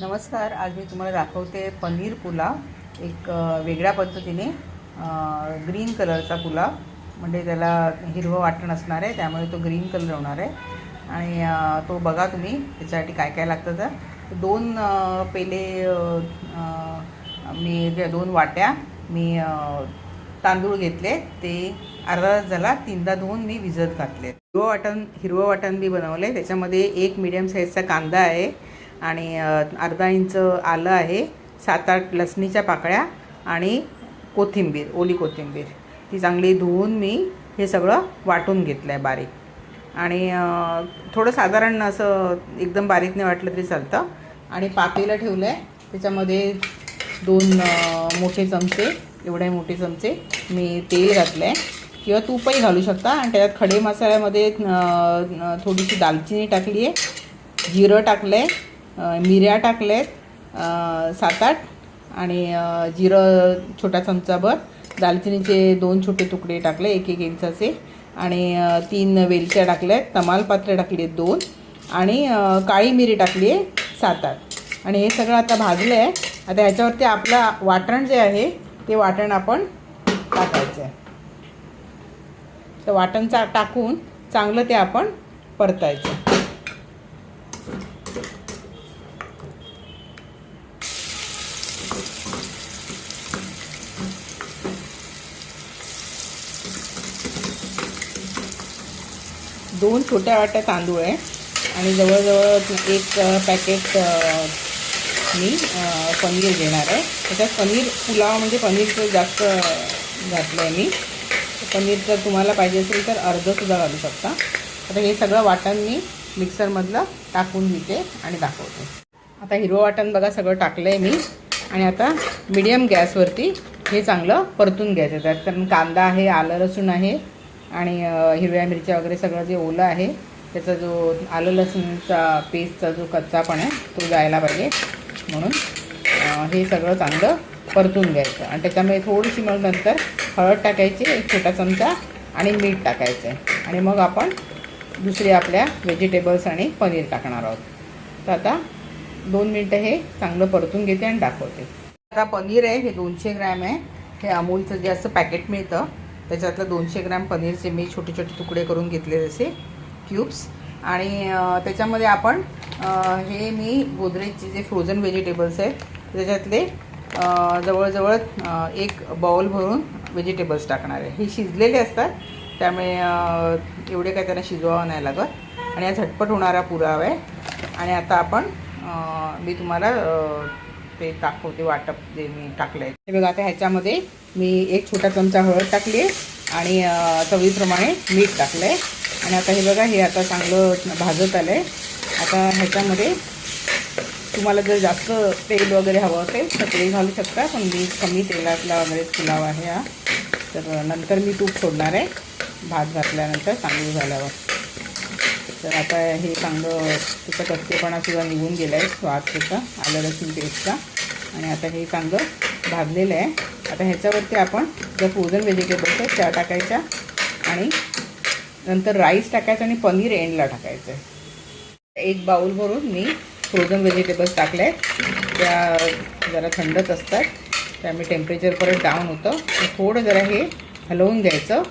नमस्कार. आज मी तुम्हाला दाखवते पनीर पुलाव एक वेगळ्या पद्धतीने. ग्रीन कलरचा पुलाव, म्हणजे त्याला हिरवं वाटण असणार आहे, त्यामुळे तो ग्रीन कलर होणार आहे. आणि तो बघा तुम्ही त्याच्यासाठी काय काय लागतं. तर दोन पेले मी 2 वाट्या मी तांदूळ घेतले. ते अर्धा तास झाला, 3दा धुवून मी भिजत घातले. हिरवं वाटण मी बनवले. त्याच्यामध्ये एक मीडियम साईजचा कांदा आहे आणि अर्धा इंच आलं आहे, 7-8 लसणीच्या पाकळ्या आणि कोथिंबीर, ओली कोथिंबीर. ती चांगली धुवून मी हे सगळं वाटून घेतलं आहे बारीक. आणि थोडं साधारण असं एकदम बारीक नाही वाटलं तरी चालतं. आणि पातेलं ठेवलं आहे. त्याच्यामध्ये 2 मोठे चमचे, एवढे मोठे चमचे मी तेल घातलं आहे, किंवा तूपही घालू शकता. आणि त्याच्यात खडे मसाल्यामध्ये थोडीशी दालचिनी टाकली आहे, जिरं टाकलं आहे, मिऱ्या टाकल्यात 7-8, आणि जिरं छोटा चमचाभर, दालचिनीचे 2 छोटे तुकडे टाकले 1-1 इंचाचे, आणि 3 वेलच्या टाकल्यात, तमालपत्र टाकली आहेत 2, आणि काळी मिरी टाकली आहे 7-8. आणि हे सगळं आता भाजलं आहे. आता ह्याच्यावरती आपलं वाटण जे आहे ते वाटण आपण टाकायचं आहे. तर वाटण टाकून चांगलं ते आपण परतायचं. दोन छोट्या वाट्या तांदूळ आहे आणि जवळजवळ 1 पॅकेट मी पनीर घेणार आहे. त्याच्यात पनीर पुलाव म्हणजे पनीरचं जास्त घातलं आहे मी. पनीर जर तुम्हाला पाहिजे असेल तर अर्धसुद्धा घालू शकता. आता हे सगळं वाटण मी मिक्सरमधलं टाकून घेते आणि दाखवते. आता हिरवं वाटण बघा सगळं टाकलं आहे मी. आणि आता मीडियम गॅसवरती हे चांगलं परतून घ्यायचं. त्यात कारण कांदा आहे, आलं लसूण आहे, आणि हिरव्या मिरच्या वगैरे सगळं जे ओलं आहे त्याचा जो आलं लसूणचा पेस्टचा जो कच्चापण आहे तो जायला पाहिजे. म्हणून हे सगळं चांगलं परतून घ्यायचं. आणि त्याच्यामध्ये थोडीशी मग नंतर हळद टाकायची, 1 छोटा चमचा, आणि मीठ टाकायचं आहे. आणि मग आपण दुसरे आपल्या व्हेजिटेबल्स आणि पनीर टाकणार आहोत. तर आता 2 मिनटं हे चांगलं परतून घेते आणि दाखवते. आता पनीर आहे, हे 200 ग्रॅम आहे. हे अमूलचं जे असं पॅकेट मिळतं त्याच्यातलं 200 ग्रॅम पनीरचे मी छोटे छोटे तुकडे करून घेतले, जसे क्यूब्स. आणि त्याच्यामध्ये आपण हे मी गोदरेजचे जे फ्रोझन व्हेजिटेबल्स आहेत त्याच्यातले जवळजवळ 1 बाउल भरून व्हेजिटेबल्स टाकणार आहे. हे शिजलेले असतात, त्यामुळे एवढे काय त्यांना शिजवावं नाही लागत. आणि हा झटपट होणारा पुलाव आहे. आणि आता आपण मी तुम्हाला ते दाखवते वाटप जे मी टाकलं आहे. हे बघा, आता ह्याच्यामध्ये मी 1 छोटा चमचा हळद टाकली आहे आणि चवीप्रमाणे मीठ टाकलं आहे. आणि आता हे बघा, हे आता चांगलं भाजत आलं आहे. आता ह्याच्यामध्ये तुम्हाला जर जास्त तेल वगैरे हवं असेल तर तेल घालू शकता, पण मी कमी तेलातला वगैरे पुलाव आहे हा. तर नंतर मी तूप सोडणार आहे भात घातल्यानंतर चांगलं झाल्यावर. तर आता हे चांगलं त्याचा कच्चेपणासुद्धा निघून गेला आहे, स्वाद त्याचा आलं लसूण पेस्टचा. आणि आता हे चांगलं भाजलेलं आहे. आता ह्याच्यावरती आपण ज्या फ्रोझन व्हेजिटेबल्स आहेत त्या टाकायच्या, आणि नंतर राईस टाकायचं, आणि पनीर एंडला टाकायचं आहे. 1 बाउल भरून मी फ्रोझन व्हेजिटेबल्स टाकले आहेत. त्या जरा थंडच असतात, त्यामुळे टेम्परेचर परत डाऊन होतं. थोडं जरा हे हलवून द्यायचं.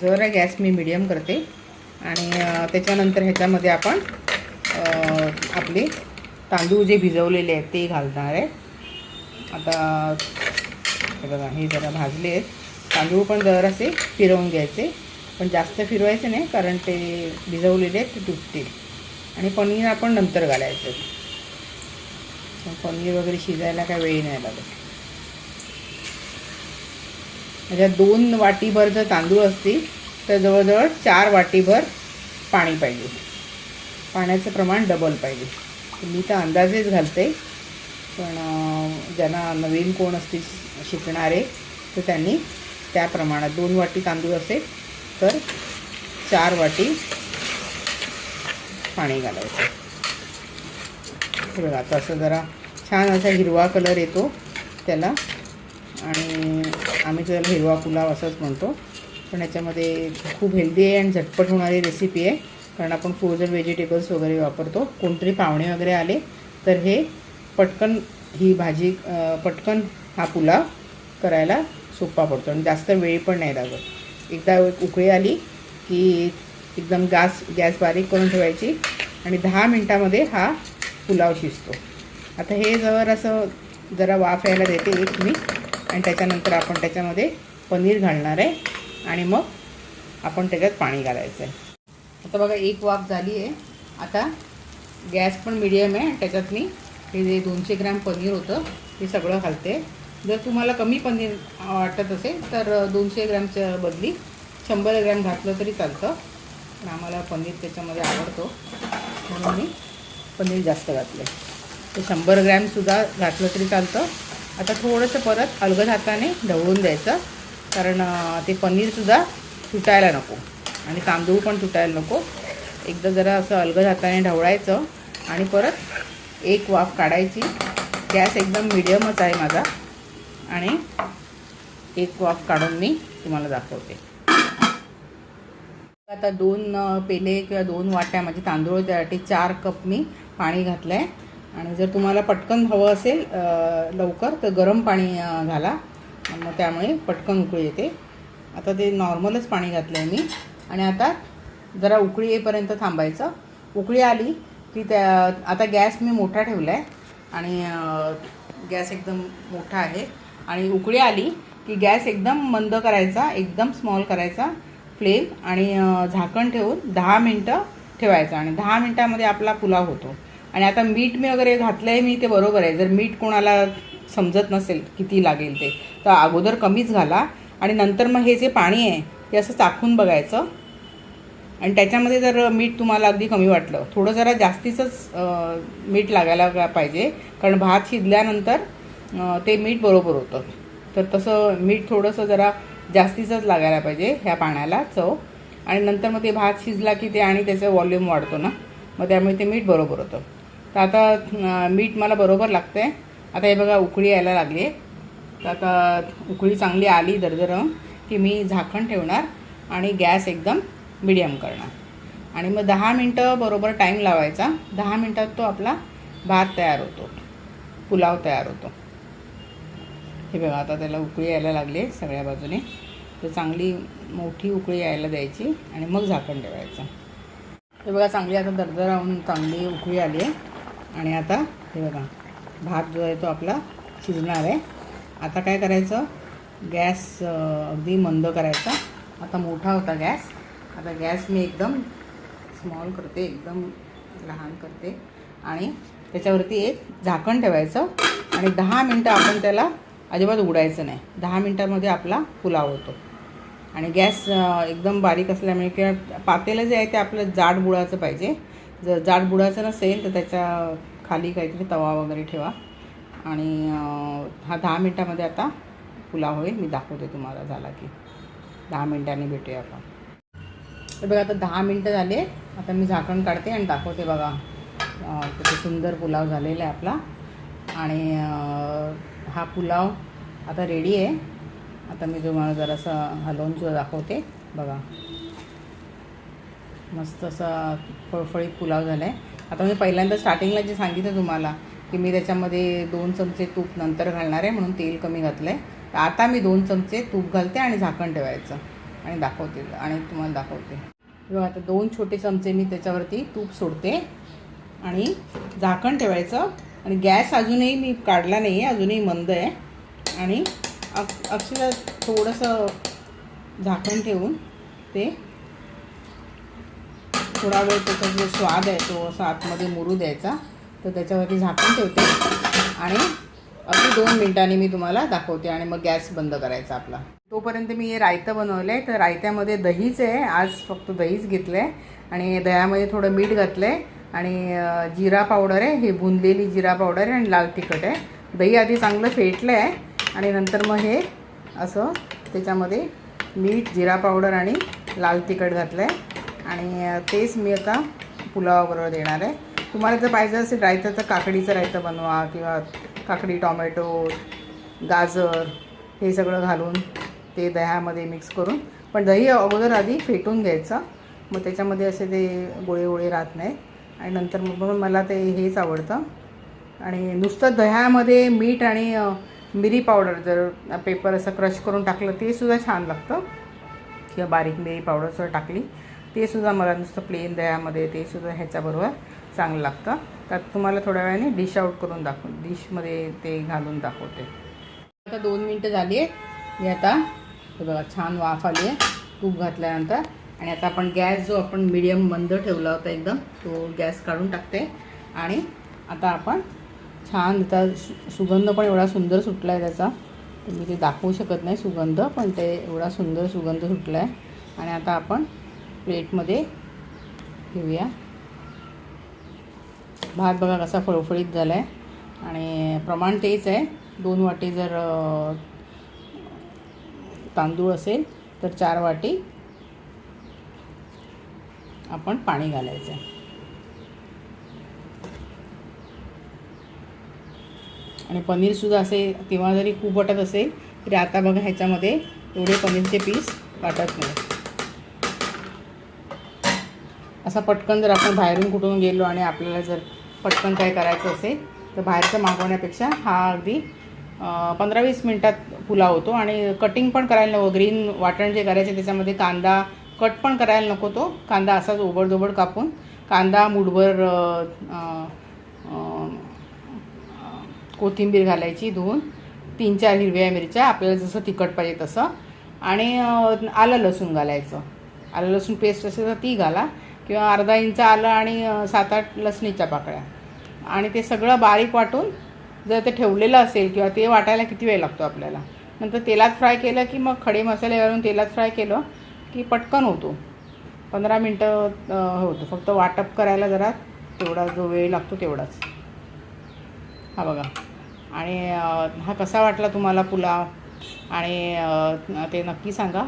जरा गॅस मी मीडियम करते. आणि त्याच्यानंतर ह्याच्यामध्ये आपण आपले तांदूळ जे भिजवलेले आहेत ते घालणार आहे. आता हे बघा, हे जरा भाजले आहेत. तांदूळ पण जरासे फिरवून घ्यायचे, पण जास्त फिरवायचे नाही, कारण ते भिजवलेले आहेत ते तुटतील. आणि पनीर आपण नंतर घालायचं. पनीर वगैरे शिजायला काय वेळ नाही लागत. त्याच्यात 2 वाटीभर जर तांदूळ असतील तर जवळजवळ 4 वाटीभर पाणी पाहिजे. पाण्याचं प्रमाण डबल पाहिजे. मी तर अंदाजेच घालते, पण ज्यांना नवीन कोण असतील शिकणारे तर त्यांनी त्या प्रमाणात 2 वाटी तांदूळ असेल तर 4 वाटी पाणी घालायचं. हे बघा, आता असं जरा छान असा हिरवा कलर येतो त्याला. आणि आम्ही त्याला हिरवा पुलाव असंच म्हणतो. पण याच्यामध्ये खूप हेल्दी आहे आणि झटपट होणारी रेसिपी आहे, कारण आपण फ्रोझन व्हेजिटेबल्स वगैरे वापरतो. कोणतरी पाहुणे वगैरे आले तर हे पटकन ही भाजी पटकन हा पुलाव करायला सोपा पडतो आणि जास्त वेळ पण नाही लागत. एकदा उकळी आली की एकदम गॅस बारीक करून ठेवायची आणि 10 मिनटामध्ये हा पुलाव शिजतो. आता हे जरा वाफ यायला देते एक मी आणि त्याच्यानंतर आपण त्याच्यामध्ये पनीर घालणार आहे आणि मग आपण त्याच्यात पाणी घालायचं आहे. आता बघा एक वाफ झाली आहे. आता गॅस पण मिडियम आहे. त्याच्यात मी हे जे 200 ग्रॅम पनीर होतं ते सगळं घालते. जर तुम्हाला कमी पनीर वाटत असेल तर 200 ग्रॅमच्या बदली 100 ग्रॅम घातलं तरी चालतं. पण आम्हाला पनीर त्याच्यामध्ये आवडतो म्हणून मी पनीर जास्त घातलं. ते 100 ग्रॅमसुद्धा घातलं तरी चालतं. आता थोडंसं परत अलगद हाताने ढवळून द्यायचं, कारण ते पनीरसुद्धा तुटायला नको आणि तांदूळ पण तुटायला नको. एकदा जरा असं अलगद हाताने ढवळायचं आणि परत एक वाफ काढायची. गॅस एकदम मिडियमच आहे माझा आणि एक वाफ काढून मी तुम्हाला दाखवते. आता 2 पेले किंवा 2 वाट्या म्हणजे तांदूळ, त्यासाठी 4 कप मी पाणी घातलं आहे. आणि जर तुम्हाला पटकन हवं असेल लवकर तर गरम पाणी घाला, मग त्यामुळे पटकन उकळी येते. आता ते नॉर्मलच पाणी घातलं आहे मी आणि आता जरा उकळी येईपर्यंत थांबायचं. उकळी आली की आता गॅस मी मोठा ठेवला आहे आणि गॅस एकदम मोठा आहे. आणि उकळी आली की गॅस एकदम मंद करायचा, एकदम स्मॉल करायचा फ्लेम आणि झाकण ठेवून 10 मिनटं ठेवायचं आणि 10 मिनटामध्ये आपला पुलाव होतो. आणि आता मीठ वगैरे घातलं आहे मी, ते बरोबर आहे. जर मीठ कोणाला समजत नसेल किती लागेल ते तर अगोदर कमीच घाला आणि नंतर मग हे जे पाणी आहे ते असं चाखून बघायचं. आणि त्याच्यामध्ये जर मीठ तुम्हाला अगदी कमी वाटलं, थोडं जरा जास्तीचंच मीठ लागायला पाहिजे, कारण भात शिजल्यानंतर ते मीठ बरोबर होतं. तर तसं मीठ थोडंसं जरा जास्तीचंच लागायला पाहिजे ह्या पाण्याला चव. आणि नंतर मग ते भात शिजला की ते आणि त्याचं वॉल्यूम वाढतो ना, मग त्यामुळे ते मीठ बरोबर होतं. तर आता मीठ मला बरोबर लागतं आहे. आता हे बघा उकळी यायला लागली आहे. तर आता उकळी चांगली आली दरदर की मी झाकण ठेवणार आणि गॅस एकदम मिडियम करणार आणि मग 10 मिनटं बरोबर टाईम लावायचा. 10 मिनटात तो आपला भात तयार होतो, पुलाव तयार होतो. हे बघा आता त्याला उकळी यायला लागली आहे सगळ्या बाजूने. तर चांगली मोठी उकळी यायला द्यायची आणि मग झाकण ठेवायचं. हे बघा चांगली आता दरदरावून चांगली उकळी आली आहे आणि आता हे बघा भात जो आहे तो आपला शिजणार आहे. आता काय करायचं, गॅस अगदी मंद करायचा. आता मोठा होता गॅस, आता गॅस मी एकदम स्मॉल करते, एकदम लहान करते आणि त्याच्यावरती एक झाकण ठेवायचं आणि 10 मिनटं आपण त्याला अजिबात उघडायचं नाही. 10 मिनटामध्ये आपला पुलाव होतो. आणि गॅस एकदम बारीक असल्यामुळे किंवा पातेलं जे आहे ते आपलं जाड बुडाचं पाहिजे. जर जाड बुडाचं नसेल तर त्याच्या खाली काहीतरी तवा वगैरे ठेवा. आणि हा 10 मिनटामध्ये आता पुलाव होईल. मी दाखवते तुम्हाला झाला की 10 मिनटांनी भेटूया आपण. तर बघा आता 10 मिनटं झाले. आता मी झाकण काढते आणि दाखवते. बघा किती सुंदर पुलाव झालेला आहे आपला. आणि हा पुलाव आता रेडी आहे. आता मी तुम्हाला जरासं हलवून सुद्धा दाखवते. बघा मस्त असा फळफळीत पुलाव झाला आहे. आता मी पहिल्यांदा स्टार्टिंगला जे सांगितलं तुम्हाला की मी त्याच्यामध्ये 2 चमचे तूप नंतर घालणार आहे म्हणून तेल कमी घातलं आहे. तर आता मी 2 चमचे तूप घालते आणि झाकण ठेवायचं आणि दाखवते आणि तुम्हाला दाखवते. बघा आता 2 छोटे चमचे मी त्याच्यावरती तूप सोडते आणि झाकण ठेवायचं. आणि गॅस अजूनही मी काढला नाही आहे, अजूनही मंद आहे. आणि अक्षरशः थोडंसं झाकण ठेवून ते थोडा वेळ त्याचा जो स्वाद आहे तो असा आतमध्ये मुरू द्यायचा. तर त्याच्यावरती झाकण ठेवते आणि अगदी 2 मिनटांनी मी तुम्हाला दाखवते आणि मग गॅस बंद करायचा आपला. तोपर्यंत मी हे रायतं बनवलं आहे. तर रायत्यामध्ये दहीच आहे, आज फक्त दहीच घेतलं आहे आणि दह्यामध्ये थोडं मीठ घातलं आहे आणि जिरा पावडर आहे, हे भुनलेली जिरा पावडर आहे आणि लाल तिखट आहे. दही आधी चांगलं फेटलं आहे आणि नंतर मग हे असं त्याच्यामध्ये मीठ, जिरा पावडर आणि लाल तिखट घातलं आहे आणि तेच मी आता पुलावाबरोबर देणार आहे. तुम्हाला जर पाहिजे असेल रायतं तर काकडीचं रायतं बनवा किंवा काकडी, टॉमॅटो, गाजर हे सगळं घालून ते दह्यामध्ये मिक्स करून. पण दही अगोदर आधी फेटून घ्यायचं, मग त्याच्यामध्ये असे ते गोळे गोळे राहत नाहीत. आणि नंतर मग मला ते हेच आवडतं, आणि नुसतं दह्यामध्ये मीठ आणि मिरी पावडर जर पेपर असं क्रश करून टाकलं ते सुद्धा छान लागतं, किंवा बारीक मिरी पावडर सुद्धा टाकली ते सुद्धा मला नुसतं प्लेन दह्यामध्ये ते सुद्धा ह्याच्याबरोबर चांगलं लागतं. त्यात तुम्हाला थोड्या वेळाने डिश आउट करून डिशमध्ये ते घालून दाखवते. आता 2 मिनटं झाली आहे. मी आता हे बघा छान वाफ आली आहे तूप घातल्यानंतर. आणि आता आपण गॅस जो आपण मीडियम मंद ठेवला होता एकदम, तो गॅस काढून टाकते. आणि आता आपण छान, आता सुगंध पण एवढा सुंदर सुटला आहे त्याचा, तर मी ते दाखवू शकत नाही सुगंध, पण ते एवढा सुंदर सुगंध सुटला आहे. आणि आता आपण प्लेटमध्ये घेऊया. भात बघा कसा फळफळीत झाला आहे. आणि प्रमाण तेच आहे, 2 वाटी जर तांदूळ असेल तर 4 वाटी आपण पाणी घालायचं आहे. आणि पनीरसुद्धा असे तेव्हा जरी खूप वाटत असेल तरी आता बघा ह्याच्यामध्ये एवढे पनीरचे पीस वाटत नाही. असा पटकन जर आपण बाहेरून कुठून गेलो आणि आपल्याला जर पटकन काय करायचं असेल तर बाहेरचं मागवण्यापेक्षा हा अगदी 15-20 मिनटात पुलाव होतो. आणि कटिंग पण करायला नको, ग्रीन वाटण जे करायचे त्याच्यामध्ये कांदा कट पण करायला नको, तो कांदा असाच ओबडधोबड कापून, कांदा मुठभर कोथिंबीर घालायची धुवून, 3-4 हिरव्या मिरच्या आपल्याला जसं तिखट पाहिजे तसं, आणि आलं लसूण घालायचं. आलं लसूण पेस्ट असेल तर ती घाला, किंवा अर्धा इंच आलं आणि 7-8 लसणीच्या पाकळ्या. आणि ते सगळं बारीक वाटून जर ते ठेवलेलं असेल, किंवा ते वाटायला किती वेळ लागतो आपल्याला, नंतर तेलात फ्राय केलं की मग खडे मसाले घालून तेलात फ्राय केलं की पटकन होतो. 15 मिनटं होतो. फक्त वाटप करायला जरा तेवढा जो वेळ लागतो तेवढाच. हा बघा. आणि हा कसा वाटला तुम्हाला पुलाव, आणि ते नक्की सांगा.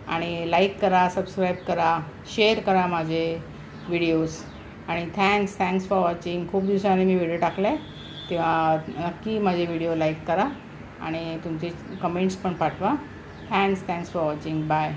आणि लाईक करा, सबस्क्राईब करा, शेअर करा माझे व्हिडिओज. आणि थँक्स फॉर वॉचिंग. खूप दिवसांनी मी व्हिडिओ टाकला आहे, तेव्हा नक्की माझे व्हिडिओ लाईक करा आणि तुमचे कमेंट्स पण पाठवा. Thanks for watching. बाय.